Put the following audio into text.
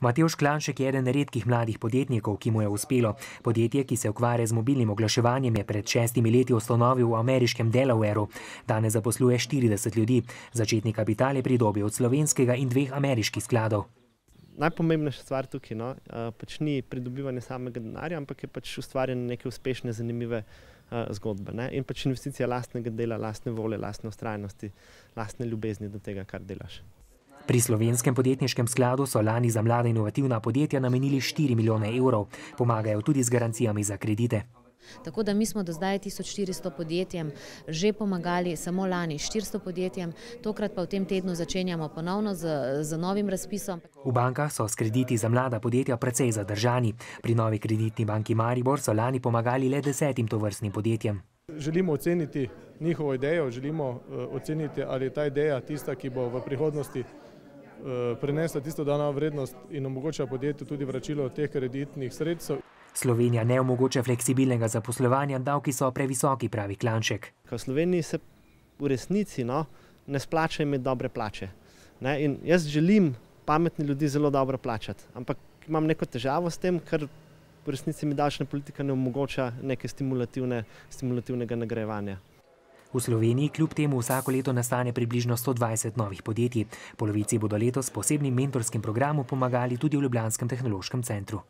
Matevž Klanšek je eden redkih mladih podjetnikov, ki mu je uspelo. Podjetje, ki se ukvarja z mobilnim oglaševanjem, je pred 6 leti ustanovil v ameriškem Delawareu. Danes zaposluje 40 ljudi. Začetni kapital je pridobil od slovenskega in 2 ameriških skladov. Najpomembnejša stvar tukaj pač ni pridobivanje samega denarja, ampak je pač ustvarjanje neke uspešne, zanimive zgodbe. Ne? In pač investicija lastnega dela, lastne volje, lastne vztrajnosti, lastne ljubezni do tega, kar delaš. Pri slovenskem podjetniškem skladu so lani za mlada inovativna podjetja namenili 4 milijone evrov. Pomagajo tudi z garancijami za kredite. Tako da mi smo do zdaj 1400 podjetjem že pomagali, samo lani 400 podjetjem, tokrat pa v tem tednu začenjamo ponovno z novim razpisom. V bankah so s krediti za mlada podjetja precej zadržani. Pri Novi kreditni banki Maribor so lani pomagali le 10 tovrstnim podjetjem. Želimo oceniti njihovo idejo, želimo oceniti, ali je ta ideja tista, ki bo v prihodnosti prinesla tisto dodano vrednost in omogoča podjetju tudi vračilo teh kreditnih sredstev. Slovenija ne omogoča fleksibilnega zaposlovanja, davki so previsoki, pravi Klanšek. V Sloveniji se v resnici ne splača imeti dobre plače. In jaz želim pametni ljudi zelo dobro plačati, ampak imam neko težavo s tem, ker v resnici mi davčna politika ne omogoča neke stimulativnega nagrajevanja. V Sloveniji kljub temu vsako leto nastane približno 120 novih podjetij. Polovici bodo letos s posebnim mentorskim programom pomagali tudi v ljubljanskem tehnološkem centru.